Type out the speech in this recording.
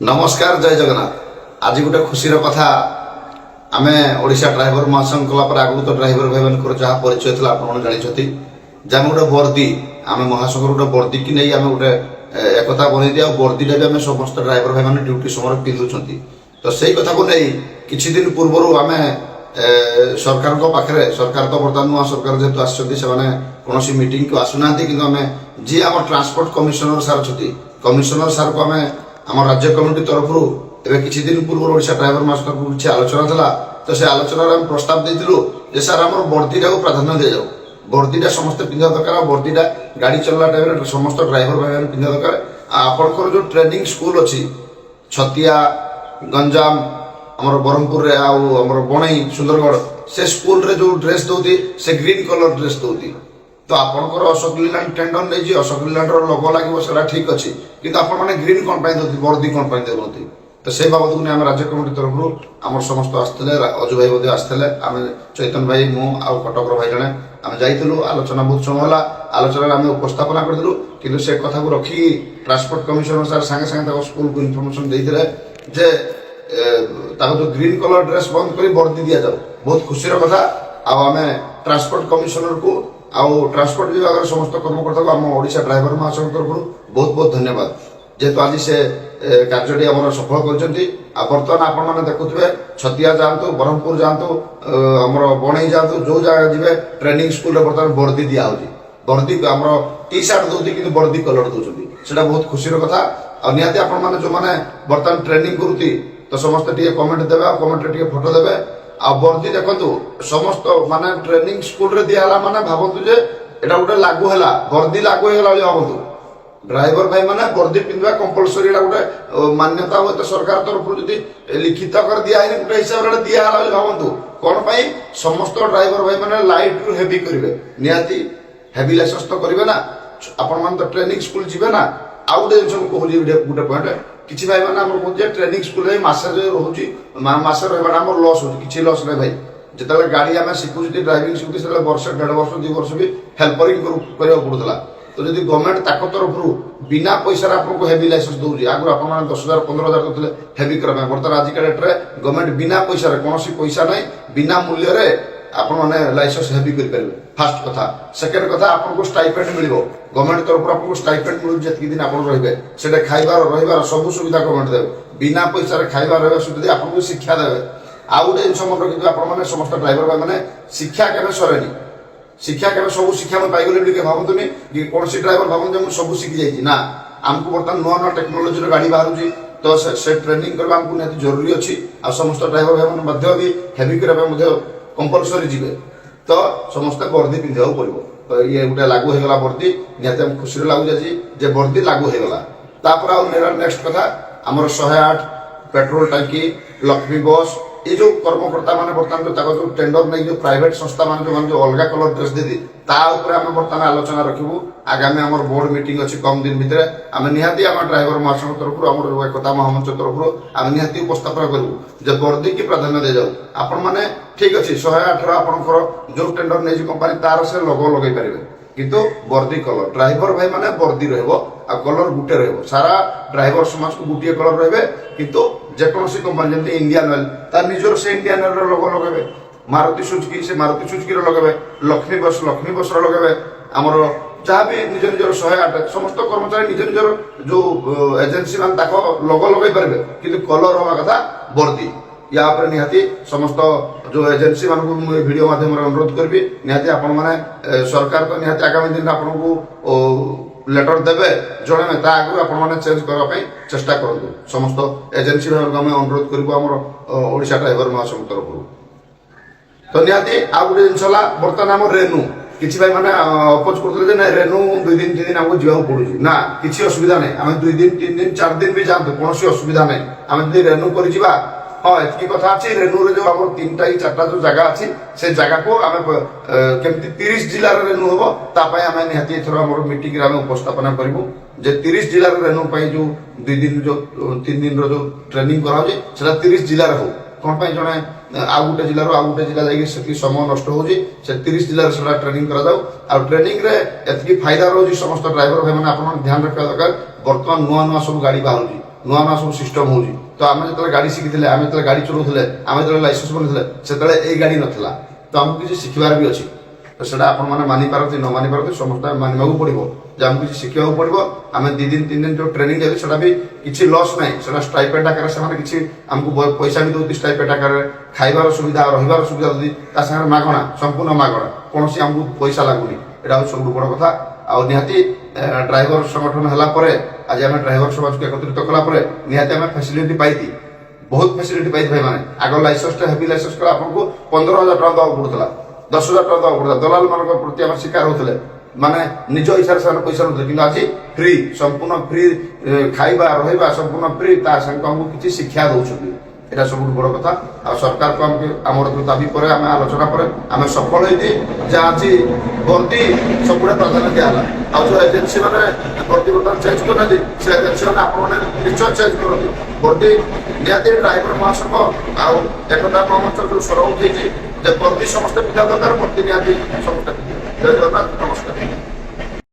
नमस्कार जय जगन्नाथ। आज गोटे खुशीर कथा आम ओडिशा ड्राइवर महासंघ कलापर आगु तो ड्राइवर भाई मान जहाँ परिचय था आप जानते जब गोटे वर्दी आम महासंघ गोटे वर्दी की नहीं आम गोटे एकता बनई दिया वर्दीटा भी आम समस्त ड्राइवर भाई मैंने ड्यूटी समय पिंधुंट तो से कथा को नहीं किछि दिन पूर्व आम सरकार पाखे सरकार तो बर्तमान नुआ सरकार जेहतु आसि मीटिंग को आसुना कि आम जी आम ट्रांसपोर्ट कमिशनर सार अच्छी कमिशनर सार को आम आम राज्य कमिटी तरफ एवं किछि दिन पूर्व ओडिशा ड्राइवर मास्टर को किसी आलोचना था तो से आलोचना आम प्रस्ताव देलु जे सार आम वर्दीटा को प्राधान्य दि जाऊ वर्दीटा समस्त पिंधा दरकार वर्दीटा गाड़ी चलला टाइम समस्त ड्राइवर भाई पिंधा दरकार आपंकर जो ट्रेनिंग स्कूल अच्छी छतिया गंजाम आमर ब्रह्मपुर रे आमर बणई सुंदरगढ़ से स्कूल रे जो ड्रेस दौती से ग्रीन कलर ड्रेस दौती तो आपंकर अशोक लीलैंड टेंडर नहीं अशोक लीलैंड लोगो लगे से ठीक अच्छी किंतु आपण ग्रीन कौन दौती वर्दी कौन देती तो से बाबद को आम राज्य कमिटी तरफ आम समस्त आसते अजु भाई आसते आम चैतन भाई मु कटक भाई जड़े आम जाइलु आलोचना बहुत समय है आलोचना आम उपस्थापना करूँ कि से कथा को रखी ट्रांसपोर्ट कमिशनर सार सागे सागे स्कूल को इनफर्मेशन देते जे जो ग्रीन कलर ड्रेस बंद कर वर्दी दि जाऊ बहुत खुशी कथा आम ट्रांसपोर्ट कमिशनर को ट्रांसपोर्ट विभाग समस्त कर्मकर्ता को आम ओडिशा ड्राइवर महासंघ तरफ बहुत बहुत धन्यवाद जेहेतु आज से कार्यटी आम सफल कर बर्तमान देखुए छतिया जातु ब्रह्मपुर जातु आमर बणई जातु जो जगह जी ट्रेनिंग स्कूल बर्तमान वर्दी दिया वर्दी आम टी सार्ट दौती कि वर्दी कलर दौरान से बहुत खुशी कथा और निहाती आपण मैंने जो मैंने बर्तमान ट्रेनिंग करुती तो समस्त टे कमेंट देवे कमेंट टे फोटो देवे आ वर्दी देखु समस्त माने ट्रेनिंग स्कूल रे दिया माने भावतु जे एटा गोटे लागू है वर्दी लागू होगा भावतु ड्राइवर भाई मैंने वर्दी पिंधा कंपलसरी गोटे मान्यता हुए तो सरकार तरफ जी लिखित कर दिया गोटे हिसाब से दिया भावतु कौन पाई समस्त ड्राइवर भाई मैंने लाइट रु हेवी करेंगे निहाती हेवी लाइसेंस तो करेंगे ना आपण मैंने तो ट्रेनिंग स्कूल जी ना आउ गोटे जिन कहूँ गोटे पॉइंट किसी भाई मैंने ट्रेनिंग स्कूल मसे रोचे मसे रहा लस हो कि लस ना भाई जिते गाड़ी आम शिखु ड्राइविंग शिखुती से वर्ष 1.5 वर्ष 2 वर्ष भी हेल्परिंग करा पड़ूला तो जब गवर्नमेंट ताक तरफ बिना पैसा आपको हेवी लाइसेंस दूसरी आगुरी आप 10,000 15,000 करते हेवी करवाई बर्तमान आजिका डेट्रे गवर्नमेंट बिना पैसा कौन पैसा ना बिना मूल्य आपने लाइसेंस हेवी करेंगे फास्ट कथा सेकेंड कथा आपको स्टाइपेंड मिल गवर्नमेंट तरफ आपको स्टाइपेंड मिलूँ जी दिन आप रही खाइबार रही सब सुविधा गवर्नमेंट देवे बिना पैसा खाइबार रहा सुविधा आपको शिक्षा देवे आउ गोटे जिन मन रखिए आपने समस्त ड्राइवर भाई मैंने शिक्षा केवे सरेनी शिक्षा केवे सब शिक्षा मैं पाइगली भावतुनि कि कौन ड्राइवर भावते मुझे सब शिखी जाइए ना आमको बर्तमान नुआ नुआ टेक्नोलोजी गाड़ी बाहर तो से ट्रेनिंग करवा आमको निहाती जरूरी अच्छी आ समस्त ड्राइवर भाई मैंने भी हेवी करने कंपलसरी जी तो समस्त वर्दी पिंधा पड़ो तो ये गोटे लागू होगा वर्दी निहाती आम खुशी लगुच जे वर्दी लागू होगा नेक्स्ट कथा आमर 108 पेट्रोल टांकी लक्ष्मी बस ये जो कर्मकर्ता माने बर्तमान जो टेंडर नहीं जो प्राइवेट संस्था मान जो अलग कलर ड्रेस देती आम बर्तमान आलोचना रखू आगामी आम बोर्ड मीटिंग अच्छी कम दिन भितर आम निहाती आम ड्राइवर महासंघ तरफ आम एकता महामंच तरफ आम निहाती उपस्थापन करूँ जे वर्दी की प्राधान्य दे जाऊ आपण मैंने ठीक अच्छे 108 आपंकर जो टेंडर नहीं कंपानी तार से लोगो लगे पारे किंतु वर्दी कलर ड्राइवर भाई मैंने वर्दी कलर गुटे सारा ड्राइवर समाज को गोटे कलर रे किंतु जेकोसी कंपानी जमी इंडियन ऑयल तार निजर से इंडियन ऑयल लोगो लगे मारुति सुजुकी से मारुति सुजुकी लगे लक्ष्मी बस लगे आमर जहाँ भी निज निजर 108 समस्त कर्मचारी निज निजर जो एजेंसी मान लोगो लगे पारे कि कलर हवा कथा वर्दी या निहाती समस्त जो एजेंसी मान को वीडियो माध्यम अनुरोध करी निहाती आपण मैंने सरकार तो निहाती आगामी दिन आपको लेटर देवे जड़े आगु आपण चेंज करने चेष्टा करूँ समस्त एजेंसी भाई अनुरोध करूँ ओडिशा ड्राइवर महासंघ तरफ तो निहाती आउ गोटे जिन बर्तमान आम रेनू किसी भाई मैंने अपोज करते ना रेनू 2 दिन 3 दिन आमको जावाक पड़ू ना किसी असुविधा नहीं आम 2 दिन 3 दिन 4 दिन भी जातु कौन असुविधा नहीं आम जो रेनू कर हाँ एति कथा अच्छी रेनू जो आम 3टा 4टा जो जगह अच्छी से जगह को आम केमती 30 जिलार रेनू हम तापाई आम निहाती एथर आम मीटिंग आम उपस्थापना करूँ जे 30 जिलार रेनू जो 2 दिन जो 3 दिन जो ट्रेनिंग कराऊे 30 जिलार हो कौन जड़े आउ गोटे जिलार आउ गोटे जिला जाकि समय नष्ट हो 30 जिलार से ट्रेनिंग करा ट्रेनिंग रे फायदा रोज समस्त ड्राइवर भाई मैंने आप ध्यान रखा दरकार बर्तमान नुआ नुआ सब गाड़ी बाहर ନୂଆ ନୂଆ ସବୁ ସିଷ୍ଟମ ହଉଛି। ତ ଆମେ ଯେତେବେଳେ ଗାଡି ଶିଖିଥିଲେ, ଆମେ ଯେତେବେଳେ ଗାଡି ଚଲାଉଥିଲେ, ଆମେ ଯେତେବେଳେ ଲାଇସେନ୍ସ ବନେଇଥିଲେ, ସେତେବେଳେ ଏଇ ଗାଡି ନଥିଲା। ତ ଆମକୁ କିଛି ଶିଖିବାର ବି ଅଛି। ତ ସେଟା ଆପଣମାନେ ମାନିପାରନ୍ତି ନ ମାନିପାରନ୍ତି, ସମସ୍ତେ ମାନିବାକୁ ପଡିବ ଯେ ଆମକୁ କିଛି ଶିଖିବାକୁ ପଡିବ। ଆମେ 2 ଦିନ 3 ଦିନ ଯୋଉ ଟ୍ରେନିଂ ଦେବି ସେଟା ବି କିଛି ଲସ୍ ନାହିଁ, ସେଟା ଷ୍ଟାଇପେଣ୍ଡ ଆକାରରେ ସେମାନେ କିଛି ଆମକୁ ପଇସା ବି ଦଉଛନ୍ତି। ଷ୍ଟାଇପେଣ୍ଡ ଆକାରରେ ଖାଇବାର ସୁବିଧା, ରହିବାର ସୁବିଧା ଦଉଛି, ତା ସାଙ୍ଗରେ ମାଗଣା, ସମ୍ପୂର୍ଣ୍ଣ ମାଗଣା, କୌଣସି ଆମକୁ ପଇସା ଲାଗୁନି। ଏଟା ହଉଛି ସବୁଠୁ ବଡ କଥା। ଆଉ ନିହାତି ଡ୍ରାଇଭର ସଂଗଠନ ହେଲା ପରେ, ଆଜି ଆମେ ଡ୍ରାଇଭର ସମାଜକୁ ଏକତ୍ରିତ କଲା ପରେ ନିହାତି ଆମେ ଫ୍ୟାସିଲିଟି ପାଇତି, ବହୁତ ଫ୍ୟାସିଲିଟି ପାଇତି ଭାଇମାନେ। ଆଗ ଲାଇସେନ୍ସଟା ହେଭି ଲାଇସେନ୍ସ କଲେ ଆପଣଙ୍କୁ 15,000 ଟଙ୍କା ଦେବାକୁ ପଡୁଥିଲା, 10,000 ଟଙ୍କା ଦେବାକୁ ପଡୁଥିଲା। ଦଲାଲ ମାନଙ୍କ ପ୍ରତି ଆମେ ଶିକାର ହଉଥିଲେ, ମାନେ ନିଜ ଇଚ୍ଛାରେ ସେମାନେ ପଇସା ନଉଥିଲେ। କିନ୍ତୁ ଆଜି ଫ୍ରି, ସମ୍ପୂର୍ଣ୍ଣ ଫ୍ରି, ଖାଇବା ରହିବା ସମ୍ପୂର୍ଣ୍ଣ ଫ୍ରି, ତା ସାଙ୍ଗକୁ ଆମକୁ କିଛି ଶିକ୍ଷା ଦଉଛନ୍ତି। এটা ସବୁଠୁ ବଡ଼ କଥା। ଆଉ ସରକାରକୁ ଆମକୁ ଆମର ଦାବି ପରେ, ଆମେ ଆଲୋଚନା ପରେ ଆମେ ସଫଳ ହେଇଛି ଯେ ଆଜି ବର୍ଦ୍ଦି ସବୁଗୁଡ଼ା ପ୍ରାଧାନ୍ୟ ଦିଆହେଲା। ଆଉ ଯେଉଁ ଏଜେନ୍ସି ମାନେ ବର୍ଦ୍ଦି ବର୍ତ୍ତମାନ ଚେଞ୍ଜ କରୁନାହାନ୍ତି, ସେ ଏଜେନ୍ସି ମାନେ ଆପଣମାନେ ନିଶ୍ଚୟ ଚେଞ୍ଜ କରନ୍ତୁ। ବର୍ଦ୍ଦି ନିହାତି ଡ୍ରାଇଭର ମହାସଂଘ ଆଉ ଏକତା ମହାମଞ୍ଚ ଯେଉଁ ସ୍ୱର ଉଠେଇଛି ଯେ ବର୍ଦ୍ଦି ସମସ୍ତେ ପିନ୍ଧିବା ଦରକାର, ବର୍ଦ୍ଦି ନିହାତି ସମସ୍ତେ ପିନ୍ଧିବେ। ଜୟ ଜଗନ୍ନାଥ।